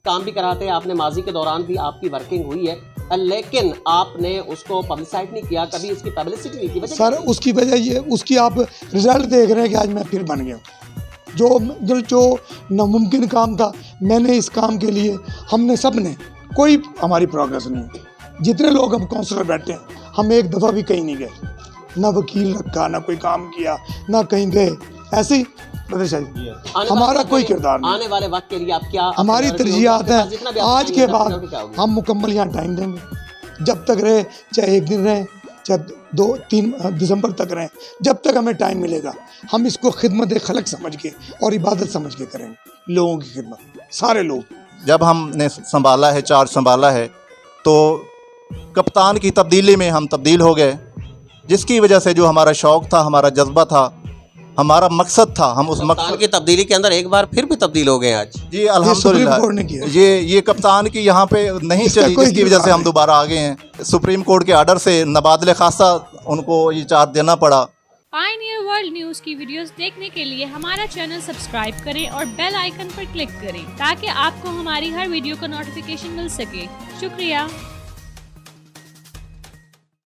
काम भी कराते हैं, आपने माजी के दौरान भी आपकी वर्किंग हुई है, लेकिन आपने उसको पब्लिसाइड नहीं किया, कभी उसकी पब्लिसिटी नहीं की। वजह सर उसकी वजह ये, उसकी आप रिजल्ट देख रहे हैं कि आज मैं फिर बन गया। जो नामुमकिन काम था, मैंने इस काम के लिए, हमने सब ने, कोई हमारी प्रोग्रेस नहीं है। जितने लोग हम काउंसलर बैठे हैं, हम एक दफ़ा भी कहीं नहीं गए, ना वकील रखा, ना कोई काम किया, ना कहीं गए, ऐसे ही हमारा कोई किरदार नहीं। आने वाले वक्त के लिए आप क्या, हमारी तरजीहात है, आज के बाद हम मुकम्मल यहाँ टाइम देंगे, जब तक रहे, चाहे एक दिन रहे, चाहे 2-3 दिसंबर तक रहें, जब तक हमें टाइम मिलेगा हम इसको खिदमत खलक समझ के और इबादत समझ के करेंगे, लोगों की खिदमत, सारे लोग। जब हमने संभाला है, चार्ज संभाला है, तो कप्तान की तब्दीली में हम तब्दील हो गए, जिसकी वजह से जो हमारा शौक़ था, हमारा जज्बा था, हमारा मकसद था, हम उस मकसद की तब्दीली के अंदर एक बार फिर भी तब्दील हो गए आज। जी अल्हम्दुलिल्लाह। ये कप्तान की यहाँ पे नहीं चली, जिसकी वजह से हम दोबारा आ गए हैं। सुप्रीम कोर्ट के आर्डर से नबादले खासा उनको ये चार्ज देना पड़ा। पायनियर वर्ल्ड न्यूज़ की वीडियोस देखने के लिए हमारा चैनल सब्सक्राइब करें और बेल आइकन पर क्लिक करें ताकि आपको हमारी हर वीडियो का नोटिफिकेशन मिल सके। शुक्रिया।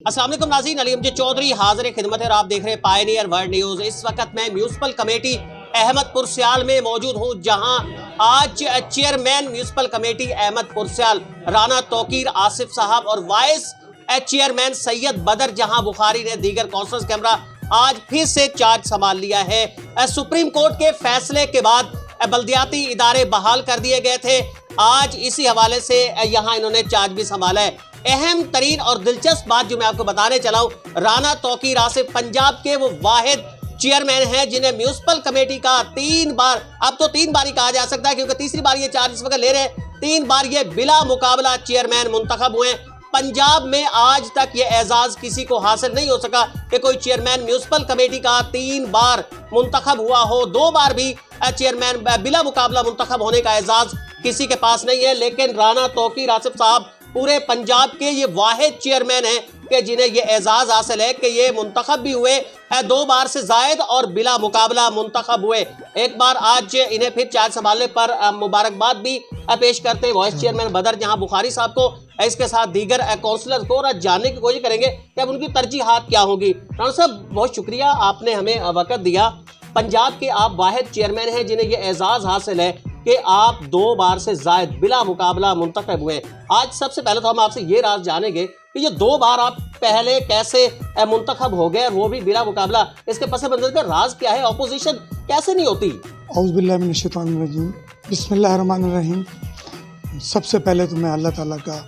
अस्सलाम वालेकुम नाज़रीन, अली अमजद चौधरी हाजिर खिदमत है और आप देख रहे हैं पायनियर वर्ल्ड न्यूज़। इस वक्त मैं म्यूनसिपल कमेटी अहमदपुर स्याल में मौजूद हूँ, जहाँ आज चेयरमैन म्यूनसिपल कमेटी अहमदपुर स्याल राना तौकीर आसिफ साहब और वाइस चेयरमैन सैयद बदर जहाँ बुखारी ने दीगर काउंसिलर्स कैमरा आज फिर से चार्ज संभाल लिया है। सुप्रीम कोर्ट के फैसले के बाद बल्दियाती इदारे बहाल कर दिए गए थे, आज इसी हवाले से यहाँ इन्होंने चार्ज भी संभाला है। अहम तरीन और दिलचस्प बात जो मैं आपको बताने चला हूँ, राना तौकीर आसिफ पंजाब के वो वाहिद चेयरमैन हैं जिन्हें म्यूनसिपल कमेटी का 3 बार, अब तो 3 बार ही कहा जा सकता है क्योंकि तीसरी बार ये चार्ज इस वक्त ले रहे हैं, 3 बार ये बिला मुकाबला चेयरमैन मुंतखब हुए। पंजाब में आज तक ये एजाज किसी को हासिल नहीं हो सका कि कोई चेयरमैन म्यूनसिपल कमेटी का 3 बार मुंतखब हुआ हो। 2 बार भी चेयरमैन बिला मुकाबला मुंतखब होने का एजाज किसी के पास नहीं है, लेकिन राना तौकीर आसिफ साहब पूरे पंजाब के ये वाहिद चेयरमैन हैं कि जिन्हें ये एजाज़ हासिल है कि ये मुंतखब भी हुए 2 बार से जायद और बिला मुकाबला मुंतखब हुए। एक बार आज इन्हें फिर चार्ज संभालने पर मुबारकबाद भी पेश करते हैं वाइस चेयरमैन बदर जहां बुखारी साहब को, इसके साथ दीगर काउंसलर को, और जानने की कोशिश करेंगे कि अब उनकी तरजीहात क्या होंगी। राना साहब बहुत शुक्रिया, आपने हमें वक्त दिया। पंजाब के आप वाहिद चेयरमैन हैं जिन्हें यह एजाज़ हासिल है कि आप 2 बार से जायद बिला मुकाबला मुंतखब हुए। आज सबसे पहले तो हम आपसे ये राज जानेंगे कि ये 2 बार आप पहले कैसे मुंतखब हो गए, वो भी बिला मुकाबला, इसके पस मंजर का राज क्या है, ऑपोजिशन कैसे नहीं होती? औज़ुबिल्लाहि मिनश्शैतानिर्रजीम, बिस्मिल्लाहिर्रहमानिर्रहीम। सबसे पहले तो मैं अल्लाह ताला का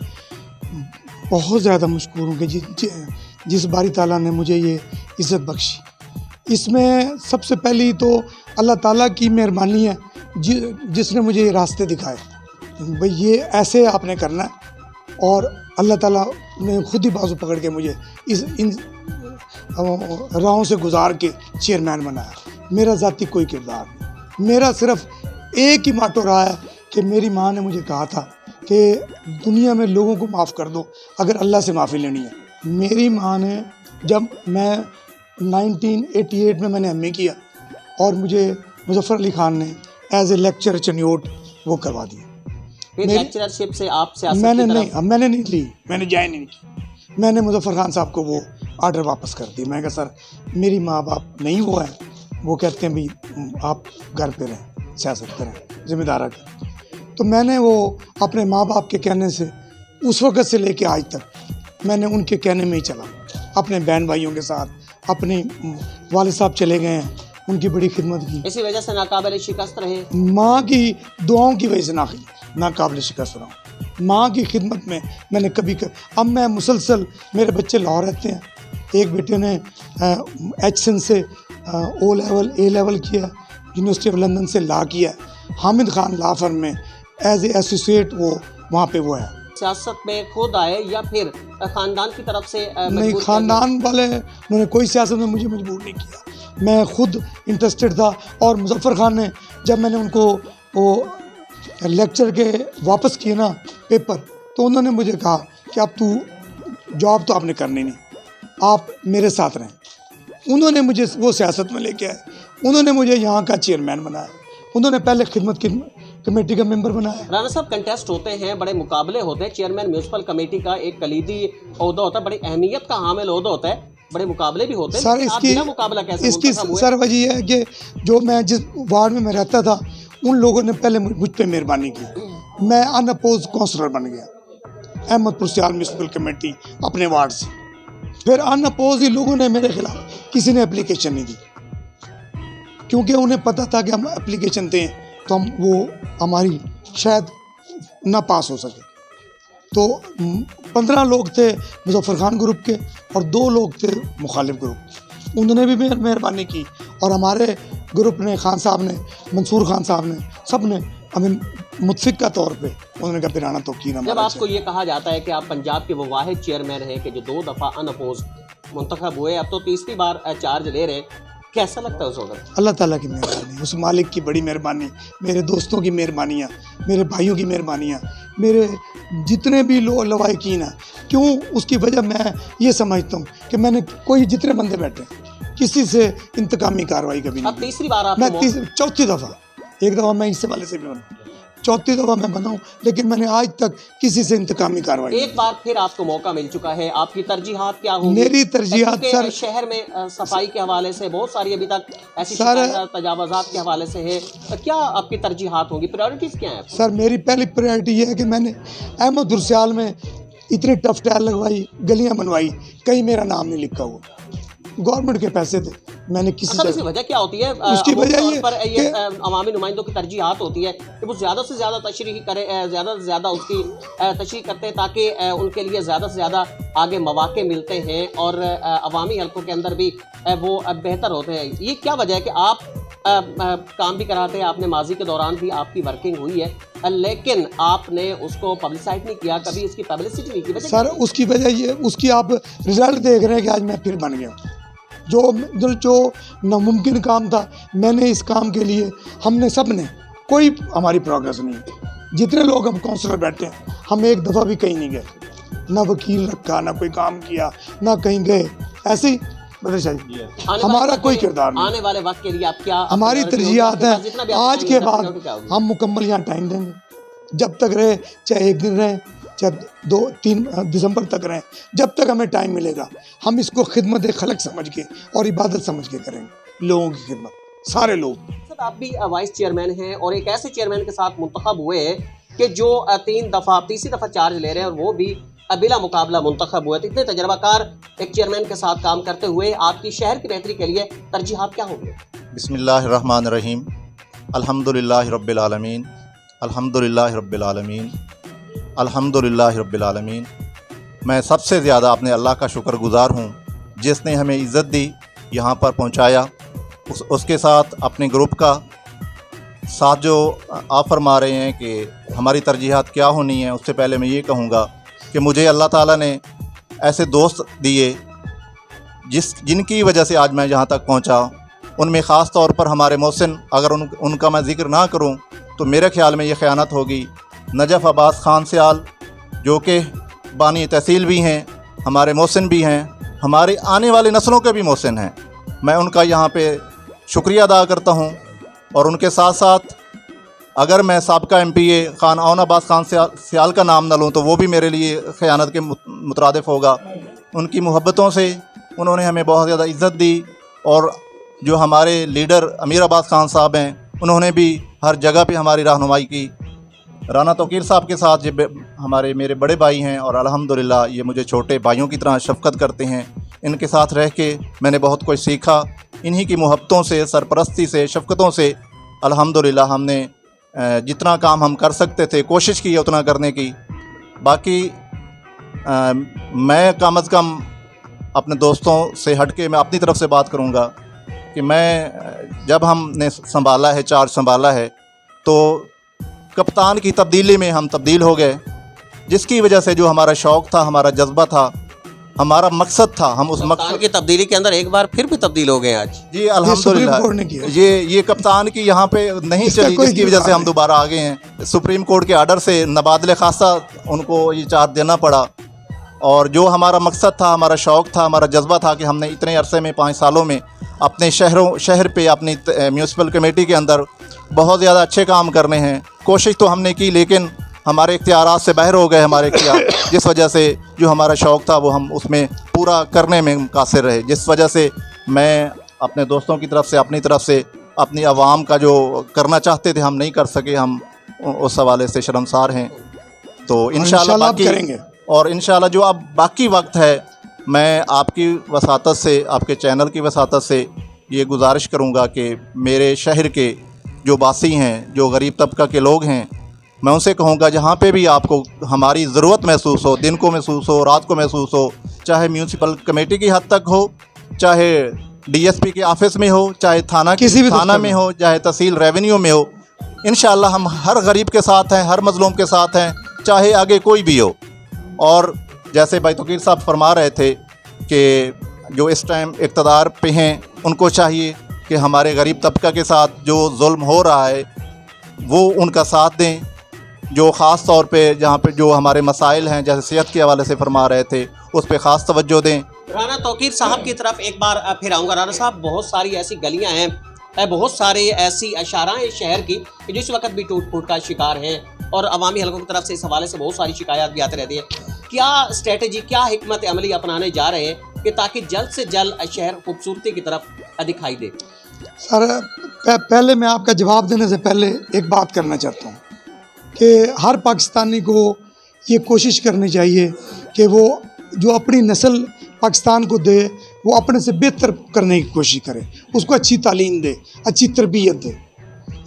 बहुत ज़्यादा मशकूर हूँ कि जिस बारी ताला ने मुझे ये इज़्ज़त बख्शी। इसमें सबसे पहली तो अल्लाह ताला की मेहरबानी है जिसने मुझे ये रास्ते दिखाए, भाई ये ऐसे आपने करना है, और अल्लाह ताला ने खुद ही बाजू पकड़ के मुझे इन राहों से गुजार के चेयरमैन बनाया। मेरा ज़ाती कोई किरदार नहीं, मेरा सिर्फ एक ही माटो रहा है कि मेरी माँ ने मुझे कहा था कि दुनिया में लोगों को माफ़ कर दो अगर अल्लाह से माफ़ी लेनी है। मेरी माँ ने, जब मैं 1988 में मैंने MA किया और मुझे मुज़फ़्फ़र अली ख़ान ने एज ए लेक्चर चनियोट वो करवा दिया। लेक्चरशिप से आप मैंने नहीं ली, मैंने ज्वाइन नहीं की। मैंने मुज़फ़्फ़र ख़ान साहब को वो आर्डर वापस कर दिया। मैं कहा सर मेरी माँ बाप नहीं वो है, वो कहते हैं भाई आप घर पे रहें, सियासत करें, ज़िम्मेदार करें। तो मैंने वो अपने माँ बाप के कहने से उस वक़्त से लेके आज तक मैंने उनके कहने में ही चला। अपने बहन भाइयों के साथ अपने वालिद साहब चले गए हैं, उनकी बड़ी खिदमत की, इसी वजह से नाकाबिल शिकस्त रहे। माँ की दुआओं की वजह से नाकाबिल शिकस्त रहा हूँ। माँ की खिदमत में मैंने कभी अब मैं मुसलसल, मेरे बच्चे लाहौर रहते हैं, एक बेटे ने HSN से O लेवल A लेवल किया, यूनिवर्सिटी ऑफ लंदन से लॉ किया, हामिद खान लॉ फर्म में एज ए एसोसिएट वो वहाँ पे वो है। सियासत में खुद आए या फिर ख़ानदान की तरफ से? नहीं, ख़ानदान वाले उन्होंने कोई सियासत में मुझे मजबूर नहीं किया, मैं खुद इंटरेस्टेड था। और मुज़फ़्फ़र ख़ान ने, जब मैंने उनको वो लेक्चर के वापस किए ना पेपर, तो उन्होंने मुझे कहा कि अब तू जॉब तो आपने करनी नहीं, आप मेरे साथ रहें। उन्होंने मुझे वो सियासत में लेके आए, उन्होंने मुझे यहाँ का चेयरमैन बनाया। उन्होंने पहले खिदमत की कमेटी का मेंबर बनाया। राणा साहब, कंटेस्ट होते हैं, बड़े मुकाबले होते हैं, चेयरमैन म्यूनसिपल कमेटी का एक कलीदी ओहदा होता है, बड़ी अहमियत का हामिल ओहदा होता है, बड़े मुकाबले भी होते हैं। सर लेकिन आप बिना मुकाबला कैसे इसकी मुंतखब हुए? सर वजह है कि जो मैं जिस वार्ड में मैं रहता था उन लोगों ने पहले मुझ पे मेहरबानी की, मैं अनअपोज काउंसलर बन गया अहमदपुर सियाल म्यूनसिपल कमेटी अपने वार्ड से। फिर अनअपोज ही लोगों ने मेरे खिलाफ किसी ने एप्लीकेशन नहीं दी, क्योंकि उन्हें पता था कि हम एप्लीकेशन दें तो हम वो हमारी शायद ना पास हो सके। तो 15 लोग थे मुजफ्फर खान ग्रुप के और 2 लोग थे मुखालिफ ग्रुप, उन्होंने भी मेहरबानी की और हमारे ग्रुप ने, खान साहब ने, मंसूर खान साहब ने, सब ने हमें मुतफिक का तौर पे उन्होंने कहा पिराना तो की ना। जब आपको ये कहा जाता है कि आप पंजाब के वो वाहिद चेयरमैन हैं कि जो 2 दफ़ा अनअपोज मुंतखब हुए, अब तो तीसरी बार चार्ज ले रहे हैं, कैसा लगता है उस वक्त? अल्लाह ताला की मेहरबानी, उस मालिक की बड़ी मेहरबानी, मेरे दोस्तों की मेहरबानियाँ, मेरे भाइयों की मेहरबानियाँ, मेरे जितने भी लोग लवाकिन हैं। क्यों? उसकी वजह मैं ये समझता हूँ कि मैंने कोई जितने बंदे बैठे किसी से इंतकामी कार्रवाई कभी नहीं अब की। तीसरी बार मैं आपको चौथी दफ़ा, एक दफ़ा मैं इससे वाले से भी बना, चौथी दफ़ा मैं बनाऊँ, लेकिन मैंने आज तक किसी से इंतकामी कार्रवाई एक बार फिर आपको मौका मिल चुका है, आपकी तरजीहात क्या होंगी? मेरी तरजीहात क्योंकि सर शहर में सफाई के हवाले से बहुत सारी अभी तक ऐसी सर तजावजात के हवाले से है, क्या आपकी तरजीहात होंगी, प्रायोरिटीज क्या है? सर मेरी पहली प्रायोरिटी ये है कि मैंने अहमदपुर सियाल में इतनी टफ टाइल लगवाई, गलियां बनवाई, कहीं मेरा नाम नहीं लिखा हुआ, गवर्नमेंट के पैसे थे, मैंने किसी असल इसकी वजह क्या होती है? उसकी वजह तौर ये पर ये कि- अवामी नुमाइंदों की तरजीहात होती है कि वो ज़्यादा से ज़्यादा तशरीह करें, ज़्यादा से ज़्यादा उसकी तशरीह करते हैं ताकि उनके लिए ज़्यादा से ज़्यादा आगे मौके मिलते हैं और अवामी हल्कों के अंदर भी वो बेहतर होते हैं। ये क्या वजह है कि आप काम भी कराते हैं, आपने माजी के दौरान भी आपकी वर्किंग हुई है, लेकिन आपने उसको पब्लिसाइड नहीं किया, कभी इसकी पब्लिसिटी नहीं की? सर उसकी वजह ये, उसकी आप रिजल्ट देख रहे हैं कि आज मैं फिर बन गया। जो नामुमकिन काम था, मैंने इस काम के लिए, हमने सब ने, कोई हमारी प्रोग्रेस नहीं। जितने लोग हम काउंसलर बैठे हैं, हम एक दफ़ा भी कहीं नहीं गए, ना वकील रखा, ना कोई काम किया, ना कहीं गए, ऐसे ही हमारा कोई किरदार नहीं। आने वाले वक्त के लिए आप क्या हमारी तरजीहात है, आज के बाद हम मुकम्मल यहाँ टाइम देंगे, जब तक रहे, चाहे 1 दिन रहे, चाहे 2-3 दिसंबर तक रहें, जब तक हमें टाइम मिलेगा हम इसको खिदमत खलक समझ के और इबादत समझ के करेंगे, लोगों की खिदमत, सारे लोग। सर आप भी वाइस चेयरमैन हैं और एक ऐसे चेयरमैन के साथ मुंतखब हुए कि जो तीसरी दफ़ा चार्ज ले रहे हैं और वो भी बिला मुकाबला मुंतखब हुए। तो इतने तजर्बाकार एक चेयरमैन के साथ काम करते हुए आपकी शहर की बेहतरी के लिए तरजीहात क्या होंगी? बिस्मिल्लाहिर्रहमानिर्रहीम, अल्हम्दुलिल्लाहि रब्बिल आलमीन, अल्हम्दुलिल्लाहि रब्बिल आलमीन, अल्हम्दुलिल्लाहि रब्बिल आलमीन। मैं सबसे ज़्यादा अपने अल्लाह का शुक्रगुज़ार हूँ जिसने हमें इज़्ज़त दी, यहाँ पर पहुँचाया। उसके साथ अपने ग्रुप का साथ जो आप फरमा रहे हैं कि हमारी तरजीहात क्या होनी है, उससे पहले मैं ये कहूँगा कि मुझे अल्लाह ताला ने ऐसे दोस्त दिए जिनकी वजह से आज मैं जहाँ तक पहुँचा। उनमें ख़ास तौर पर हमारे मोहसिन, अगर उनका मैं ज़िक्र ना करूँ तो मेरे ख़्याल में ये ख़यानत होगी। नजफ़ अब्बास खान सियाल जो कि बानी तहसील भी हैं, हमारे मोहसिन भी हैं, हमारे आने वाले नस्लों के भी मोहसिन हैं। मैं उनका यहाँ पे शुक्रिया अदा करता हूँ और उनके साथ साथ अगर मैं साबका MPA खान औन अब्बास खान सियाल का नाम न लूँ तो वो भी मेरे लिए ख़यानत के मुतरादिफ होगा। उनकी मोहब्बतों से उन्होंने हमें बहुत ज़्यादा इज़्ज़त दी और जो हमारे लीडर अमीर अब्बास खान साहब हैं उन्होंने भी हर जगह पे हमारी रहनुमाई की। राना तौकीर साहब के साथ ये मेरे बड़े भाई हैं और अल्हम्दुलिल्लाह ये मुझे छोटे भाइयों की तरह शफ़क़त करते हैं। इनके साथ रह के मैंने बहुत कुछ सीखा। इन्हीं की मोहब्बतों से, सरपरस्ती से, शफ़क़तों से अल्हम्दुलिल्लाह हमने जितना काम हम कर सकते थे कोशिश की उतना करने की। बाकी मैं कम अज़ कम अपने दोस्तों से हट के मैं अपनी तरफ से बात करूँगा कि मैं जब हमने संभाला है, चार्ज संभाला है, तो कप्तान की तब्दीली में हम तब्दील हो गए, जिसकी वजह से जो हमारा शौक़ था, हमारा जज्बा था, हमारा मकसद था, हम उस मकसद की तब्दीली के अंदर एक बार फिर भी तब्दील हो गए आज। जी अल्हम्दुलिल्लाह। ये कप्तान की यहाँ पे नहीं चली, जिसकी वजह से हम दोबारा आ गए हैं। सुप्रीम कोर्ट के आर्डर से नबादले खासा उनको ये चार्ज देना पड़ा और जो हमारा मकसद था, हमारा शौक़ था, हमारा जज्बा था कि हमने इतने अरसे में 5 सालों में अपने शहर पे अपनी म्यूनसिपल कमेटी के अंदर बहुत ज़्यादा अच्छे काम करने हैं। कोशिश तो हमने की, लेकिन हमारे इख्तियारात से बाहर हो गए हमारे इख्तियार, जिस वजह से जो हमारा शौक़ था वो हम उसमें पूरा करने में मुक़ासिर रहे, जिस वजह से मैं अपने दोस्तों की तरफ से, अपनी तरफ से, अपनी आवाम का जो करना चाहते थे हम नहीं कर सके। हम उस हवाले से शर्मसार हैं। तो इंशाअल्लाह बाकी करेंगे। और इंशाअल्लाह जो अब बाकी वक्त है, मैं आपकी वसातत से, आपके चैनल की वसातत से ये गुजारिश करूँगा कि मेरे शहर के जो वासी हैं, जो गरीब तबका के लोग हैं, मैं उनसे कहूँगा जहाँ पे भी आपको हमारी ज़रूरत महसूस हो, दिन को महसूस हो, रात को महसूस हो, चाहे म्यूनसिपल कमेटी की हद तक हो, चाहे डीएसपी के ऑफिस में हो, चाहे किसी भी थाना में हो, चाहे तहसील रेवेन्यू में हो, इंशाअल्लाह हम हर गरीब के साथ हैं, हर मज़लूम के साथ हैं, चाहे आगे कोई भी हो। और जैसे भाई तोकीर साहब फरमा रहे थे कि जो इस टाइम इक़्तिदार पे हैं, उनको चाहिए कि हमारे गरीब तबका के साथ जो जुल्म हो रहा है वो उनका साथ दें, जो ख़ास तौर पे जहाँ पे जो हमारे मसाइल हैं, जैसे सेहत के हवाले से फरमा रहे थे, उस पर ख़ास तवज्जो दें। राना तौकीर साहब की तरफ एक बार फिर आऊँगा। राना साहब, बहुत सारी ऐसी गलियाँ हैं, बहुत सारे ऐसी अशारा हैं शहर की कि जिस वक्त भी टूट फूट का शिकार हैं, और अवामी हलकों की तरफ से इस हवाले से बहुत सारी शिकायत भी आती रहती है। क्या स्ट्रेटजी, क्या हिकमत अमली अपनाने जा रहे हैं कि ताकि जल्द से जल्द शहर खूबसूरती की तरफ दिखाई दे? सर, पहले मैं आपका जवाब देने से पहले एक बात करना चाहता हूँ कि हर पाकिस्तानी को ये कोशिश करनी चाहिए कि वो जो अपनी नस्ल पाकिस्तान को दे, वो अपने से बेहतर करने की कोशिश करे, उसको अच्छी तालीम दे, अच्छी तरबियत दे।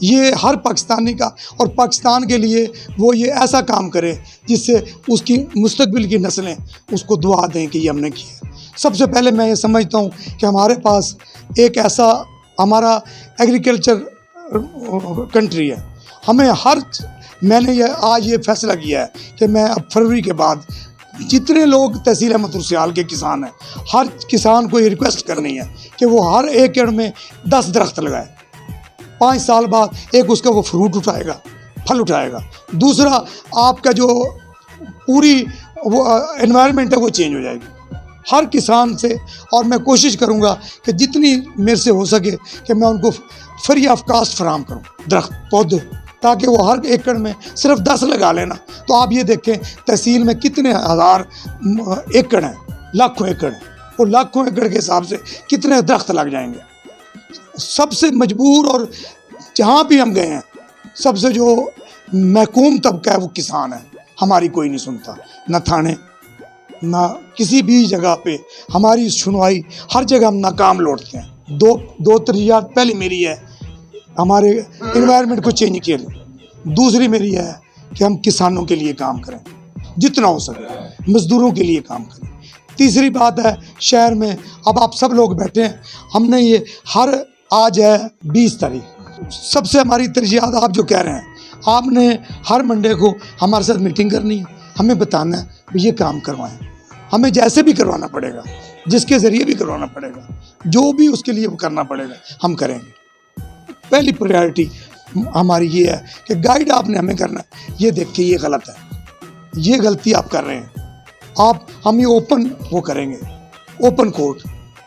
ये हर पाकिस्तानी का, और पाकिस्तान के लिए वो ये ऐसा काम करे जिससे उसकी मुस्तकबिल की नस्लें उसको दुआ दें कि ये हमने किया। सबसे पहले मैं ये समझता हूँ कि हमारे पास एक ऐसा, हमारा एग्रीकल्चर कंट्री है। हमें मैंने आज ये फैसला किया है कि मैं अब फरवरी के बाद जितने लोग तहसील अहमद पुरसियाल के किसान हैं, हर किसान को ये रिक्वेस्ट करनी है कि वो हर एकड़ में 10 दरख्त लगाए। 5 साल बाद एक उसका वो फ्रूट उठाएगा, फल उठाएगा। दूसरा, आपका जो पूरी वो एनवायरनमेंट है वो चेंज हो जाएगी हर किसान से। और मैं कोशिश करूँगा कि जितनी मेरे से हो सके कि मैं उनको फ्री ऑफ कास्ट फराहम करूँ दरख्त पौधे, ताकि वो हर एकड़ में सिर्फ 10 लगा लेना। तो आप ये देखें तहसील में कितने हज़ार एकड़ हैं, लाखों एकड़ हैं, वो लाखों एकड़ के हिसाब से कितने दरख्त लग जाएंगे। सबसे मजबूर, और जहाँ भी हम गए हैं, सबसे जो महकूम तबका है वो किसान है। हमारी कोई नहीं सुनता, न थाने ना किसी भी जगह पे हमारी सुनवाई, हर जगह हम नाकाम लौटते हैं। दो तरजीहात, पहली मेरी है हमारे इन्वायरमेंट को चेंज किया, दूसरी मेरी है कि हम किसानों के लिए काम करें जितना हो सके, मज़दूरों के लिए काम करें। तीसरी बात है शहर में, अब आप सब लोग बैठे हैं, हमने ये आज है 20 तारीख, सबसे हमारी तरजीहात आप जो कह रहे हैं, आपने हर मंडे को हमारे साथ मीटिंग करनी है, हमें बताना है ये काम करवाएं, हमें जैसे भी करवाना पड़ेगा, जिसके ज़रिए भी करवाना पड़ेगा, जो भी उसके लिए वो करना पड़ेगा हम करेंगे। पहली प्रायोरिटी हमारी ये है कि गाइड आपने हमें करना है, ये देख के ये गलत है, ये गलती आप कर रहे हैं, हम ये ओपन वो करेंगे, ओपन कोर्ट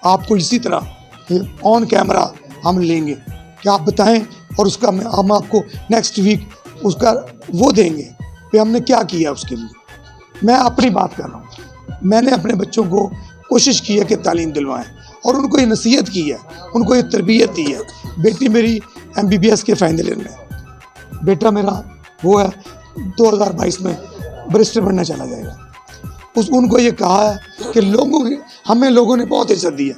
आपको इसी तरह ऑन कैमरा हम लेंगे कि आप बताएं, और उसका हम आपको नेक्स्ट वीक उसका वो देंगे कि हमने क्या किया उसके लिए। मैं अपनी बात कर रहा हूँ, मैंने अपने बच्चों को कोशिश की है कि तालीम दिलवाएं, और उनको ये नसीहत की है, उनको ये तरबियत दी है। बेटी मेरी MBBS के फाइनल ईयर में, बेटा मेरा वो है 2022 में बैरिस्टर बनने चला जाएगा। उनको ये कहा है कि हमें लोगों ने बहुत इज्जत दी है,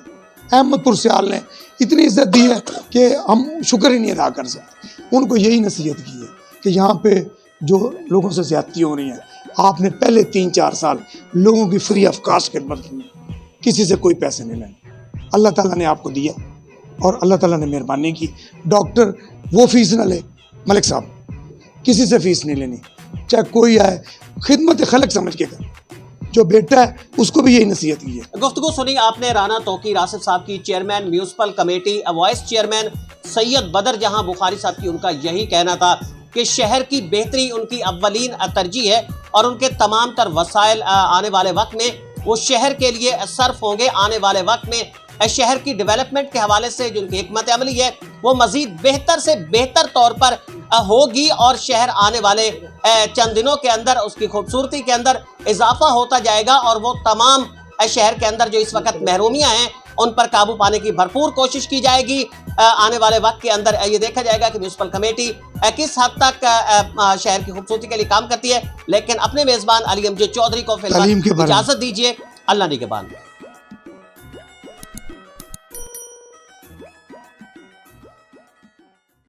अहमद पुरसियाल ने इतनी इज्जत दी है कि हम शुक्र ही नहीं अदा कर सकते। उनको यही नसीहत की है कि यहाँ पे जो लोगों से ज़्यादती हो रही है, आपने पहले 3-4 साल लोगों की फ्री ऑफ कास्ट खिदमत की, किसी से कोई पैसे नहीं लेने, अल्लाह ताला ने आपको दिया और अल्लाह ताला ने मेहरबानी की। डॉक्टर वो फीस ना ले, मलिक साहब किसी से फ़ीस नहीं लेनी, चाहे कोई आए, खिदमत खलक समझ के कर। जो बेटा है उसको भी यही नसीहत की है। गुफ्तगू सुनी आपने राना तौकीर आसिफ साहब की, chairman municipal committee, vice chairman Syed बदर जहां बुखारी साहब की, उनका यही कहना था कि शहर की बेहतरी उनकी अव्वलीन तरजीह है और उनके तमाम तर वसाइल आने वाले वक्त में वो शहर के लिए सर्फ होंगे। आने वाले वक्त में शहर की डेवलपमेंट के हवाले से जो उनकी हिकमत अमली है वो मजीद बेहतर से बेहतर तौर पर होगी और शहर आने वाले चंद दिनों के अंदर उसकी खूबसूरती के अंदर इजाफा होता जाएगा और वो तमाम शहर के अंदर जो इस वक्त महरूमियां हैं उन पर काबू पाने की भरपूर कोशिश की जाएगी। आने वाले वक्त के अंदर ये देखा जाएगा कि म्यूनिसिपल कमेटी किस हद तक शहर की खूबसूरती के लिए काम करती है। लेकिन अपने मेजबान अली अमजद चौधरी को फिलहाल इजाजत दीजिए। अल्लाह निगहबान।